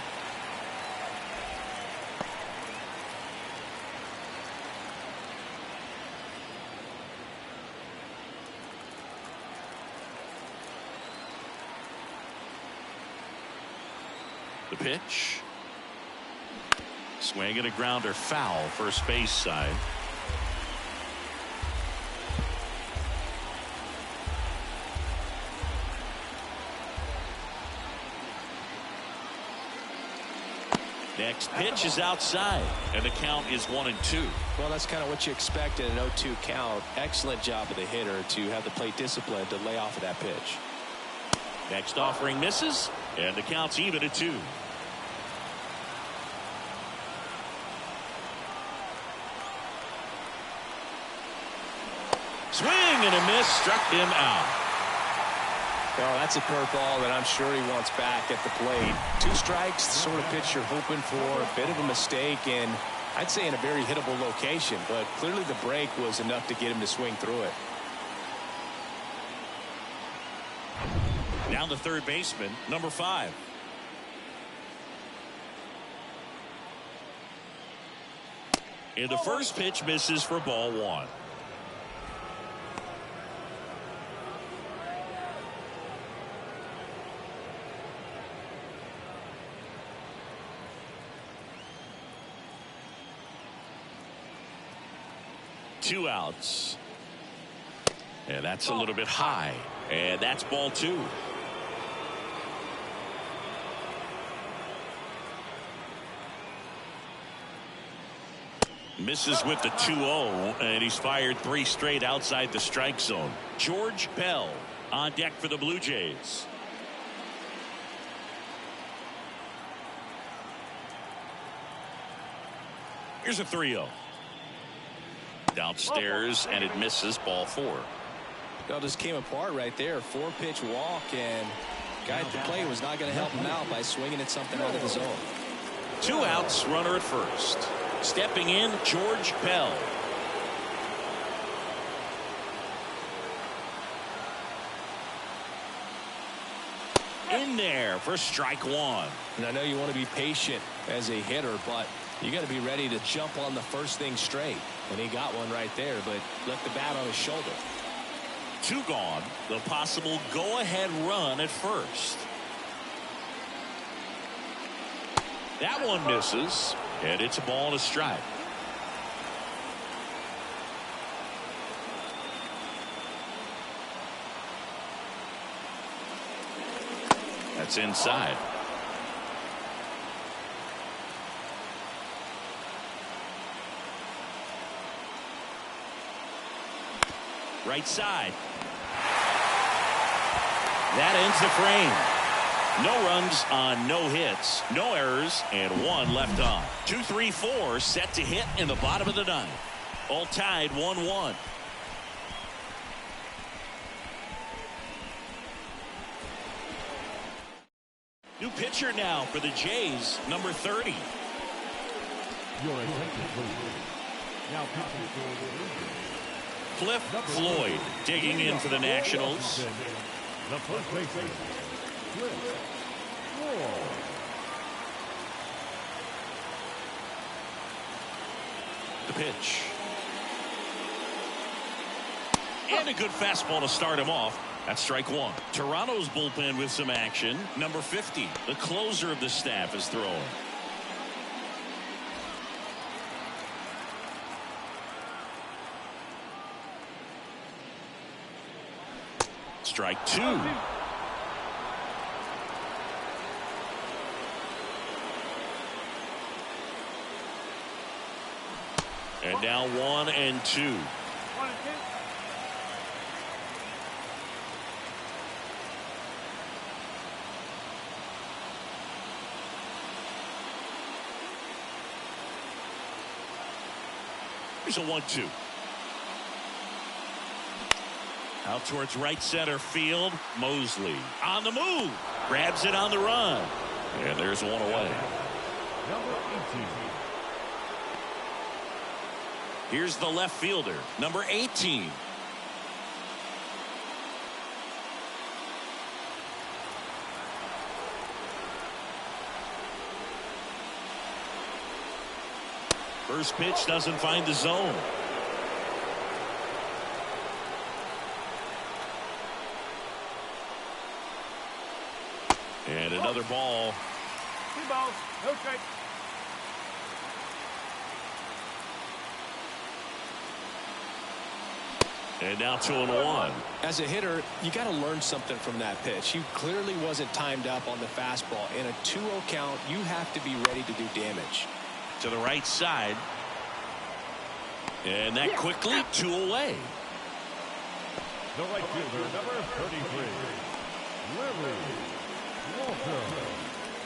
The pitch. Swing and a grounder foul, first base side. Next pitch is outside, and the count is 1-2. Well, that's kind of what you expect in an 0-2 count. Excellent job of the hitter to have the plate discipline to lay off of that pitch. Next offering misses, and the count's even at 2. Swing and a miss, struck him out. Oh, that's a curveball that I'm sure he wants back at the plate. 2 strikes, the sort of pitch you're hoping for. A bit of a mistake, and I'd say in a very hittable location, but clearly the break was enough to get him to swing through it. Down the third baseman, number 5. And the first pitch misses for ball 1. Two outs. And that's a little bit high. And that's ball 2. Misses with the 2-0, and he's fired 3 straight outside the strike zone. George Bell on deck for the Blue Jays. Here's a 3-0. Downstairs, and it misses, ball 4. It all just came apart right there. 4-pitch walk, and guy at the plate was not going to help him out by swinging at something out of the zone. 2 outs, runner at first. Stepping in, George Bell. In there for strike 1. And I know you want to be patient as a hitter, but you got to be ready to jump on the first thing straight. And he got one right there, but left the bat on his shoulder. 2 gone. The possible go-ahead run at first. That one misses, and it's a ball and a strike. That's inside. Right side. That ends the frame. No runs on no hits, no errors, and 1 left on. 2, 3, 4 set to hit in the bottom of the 9th. All tied 1-1. New pitcher now for the Jays, number 30. Your attention, please. Now pitching for the Blue Jays. Cliff Floyd digging in for the Nationals. The first baseman, Cliff Floyd. The pitch. And a good fastball to start him off. That's strike 1. Toronto's bullpen with some action. Number 50, the closer of the staff, is throwing. Strike 2. And now 1 and 2. 1 and 2. Here's a 1-2. Out towards right center field. Mosley on the move. Grabs it on the run. And there's 1 away. Number 18. Here's the left fielder, number 18. First pitch doesn't find the zone. And another ball. 2 balls, no strikes. And now 2-1. As a hitter, you got to learn something from that pitch. He clearly wasn't timed up on the fastball. In a 2-0 count, you have to be ready to do damage. To the right side. And that quickly 2 away. The right fielder, number 33.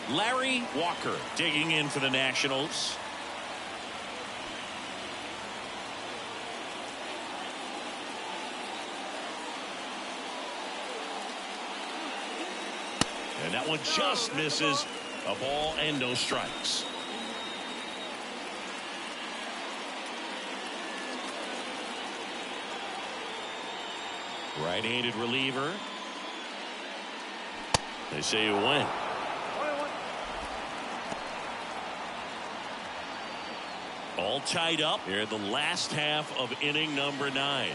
Larry Walker digging in for the Nationals. And that one just misses. A ball and no strikes. Right-handed reliever. They say you win. All tied up here in the last half of inning number 9.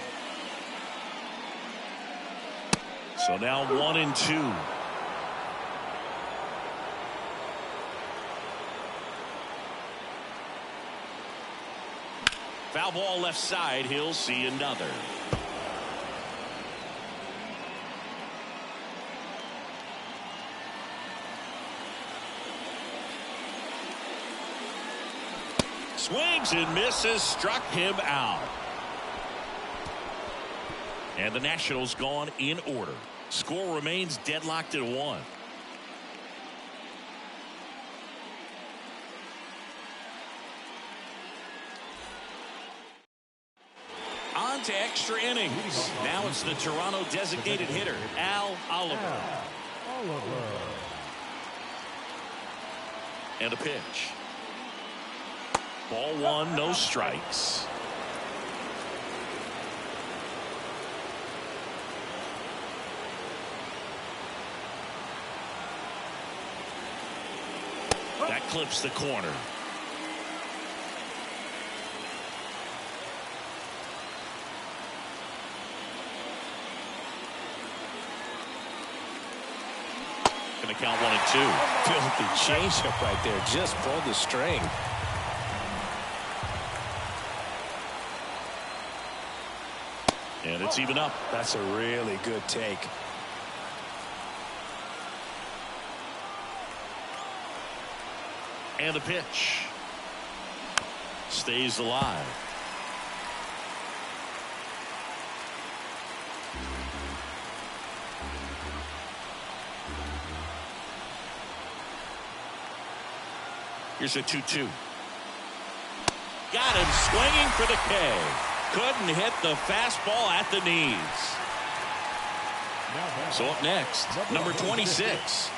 So now 1-2. Foul ball left side. He'll see another. Swings and misses. Struck him out. And the Nationals gone in order. Score remains deadlocked at 1. On to extra innings. Now it's the Toronto designated hitter, Al Oliver. And a pitch. Ball 1, no strikes. That clips the corner. Going to count 1-2. Filthy changeup right there. Just pulled the string. And it's even up. That's a really good take. And a pitch. Stays alive. Here's a 2-2. Got him swinging for the K. Couldn't hit the fastball at the knees. So up next, number 26.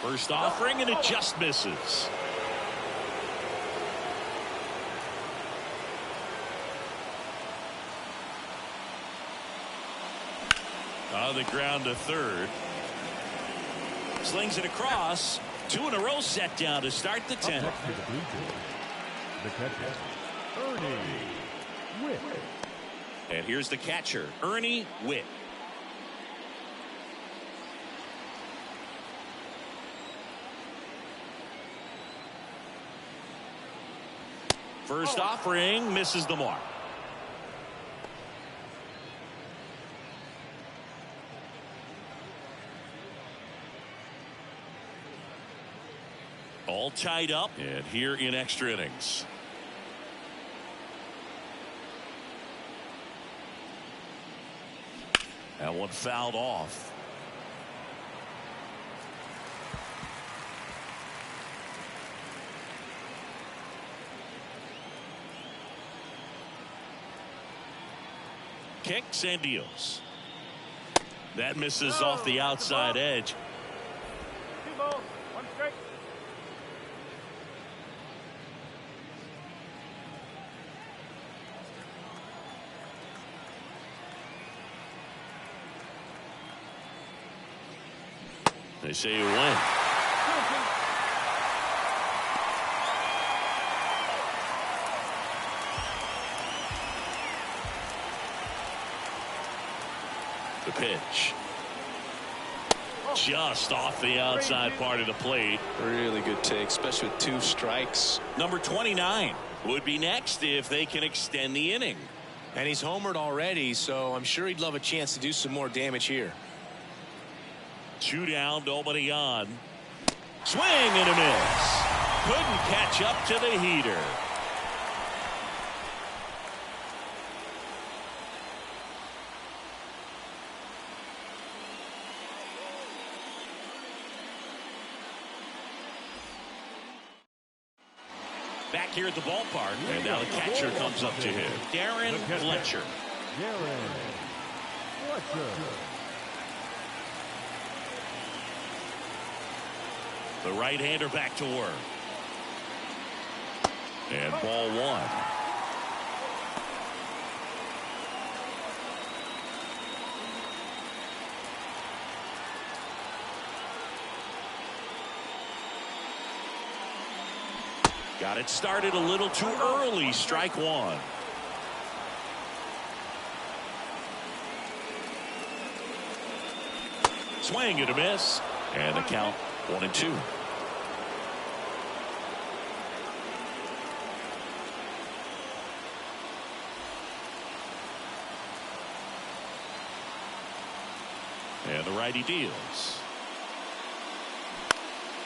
First offering, and it just misses. On the ground to third. Slings it across. 2 in a row set down to start the 10th. The catcher, Ernie Witt. And here's the catcher, Ernie Witt. First offering misses the mark. All tied up, and here in extra innings. That one fouled off. Kicks and deals. That misses off the outside edge. 2 balls, 1 strike. They say you win. The pitch. Just off the outside part of the plate. Really good take, especially with 2 strikes. Number 29 would be next if they can extend the inning. And he's homered already, so I'm sure he'd love a chance to do some more damage here. 2 down, nobody on. Swing and a miss. Couldn't catch up to the heater. Back here at the ballpark, and now the catcher comes up to him. Darren Fletcher. Darren Fletcher. The right-hander back to work. And ball one. Got it started a little too early. Strike one. Swing and a miss. And the count 1-2. And the righty deals.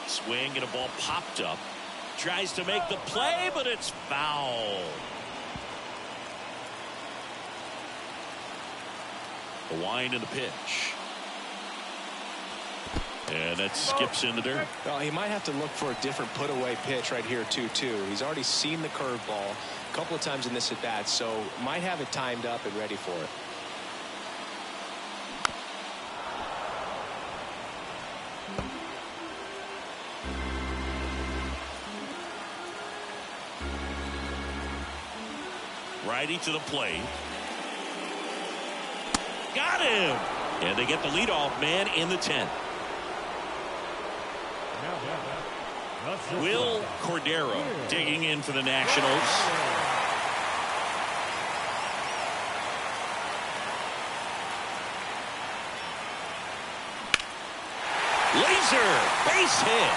Swing and a ball popped up. Tries to make the play, but it's foul. The wind and the pitch. And that skips in the dirt. Well, he might have to look for a different put-away pitch right here, 2-2. He's already seen the curveball a couple of times in this at-bat, so might have it timed up and ready for it. Righty to the plate. Got him! And they get the leadoff man in the 10th. Will Cordero digging in for the Nationals. Laser base hit.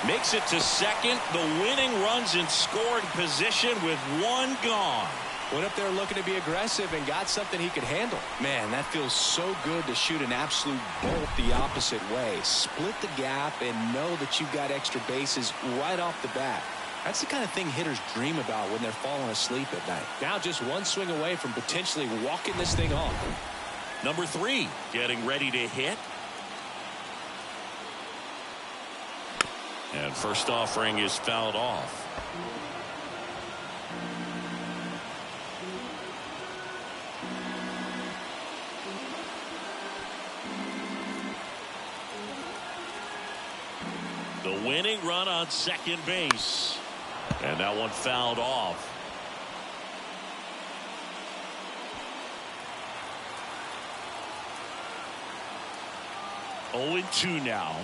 Makes it to second. The winning runs in scoring position with one gone. Went up there looking to be aggressive and got something he could handle. Man, that feels so good to shoot an absolute bolt the opposite way. Split the gap and know that you've got extra bases right off the bat. That's the kind of thing hitters dream about when they're falling asleep at night. Now just one swing away from potentially walking this thing off. Number 3 getting ready to hit. And first offering is fouled off. The winning run on second base. And that one fouled off. Oh, 0-2 now.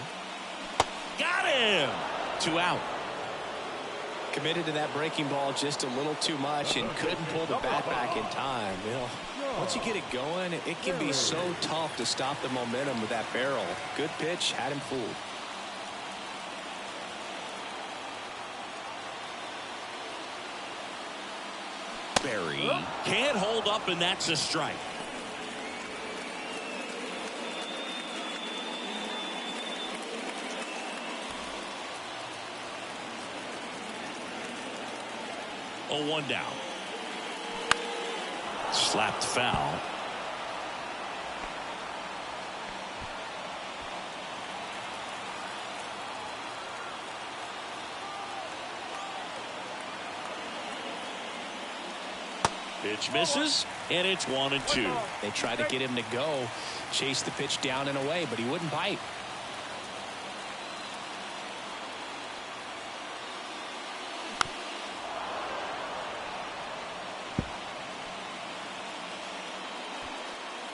Got him! 2 out. Committed to that breaking ball just a little too much and couldn't pull the bat back in time. You know, once you get it going, it can be so tough to stop the momentum with that barrel. Good pitch, had him fooled. Barry can't hold up, and that's a strike. Oh, 1 down. Slapped foul. Pitch misses, and it's 1-2. They tried to get him to go, chase the pitch down and away, but he wouldn't bite.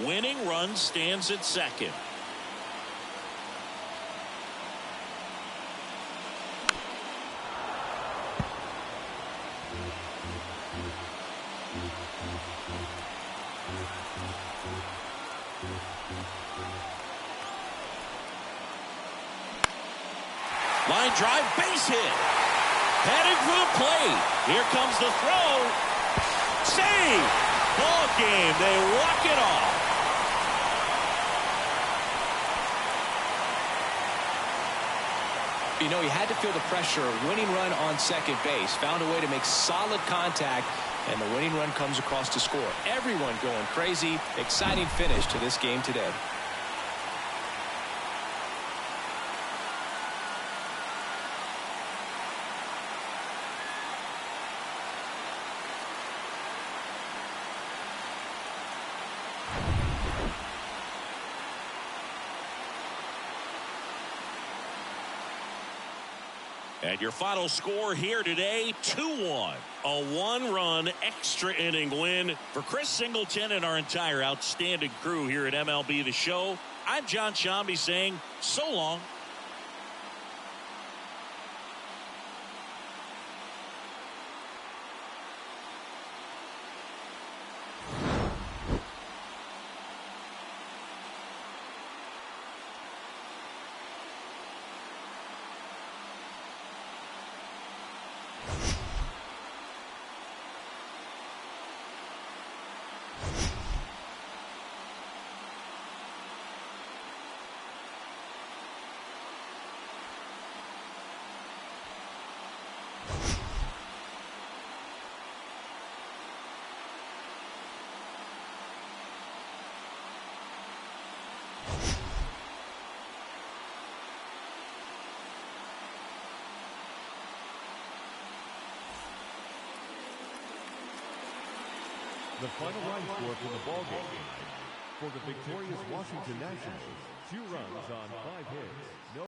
Winning run stands at second. Line drive, base hit. Heading for the plate. Here comes the throw. Save. Ball game. They walk it off. know, he had to feel the pressure. Winning run on second base. Found a way to make solid contact, and the winning run comes across to score. Everyone going crazy. Exciting finish to this game today. And your final score here today, 2-1. A one-run extra inning win for Chris Singleton and our entire outstanding crew here at MLB The Show. I'm John Shambi saying so long. The final line score for the ball game tonight. For the victorious Washington Nationals, 2 runs on 5 hits. No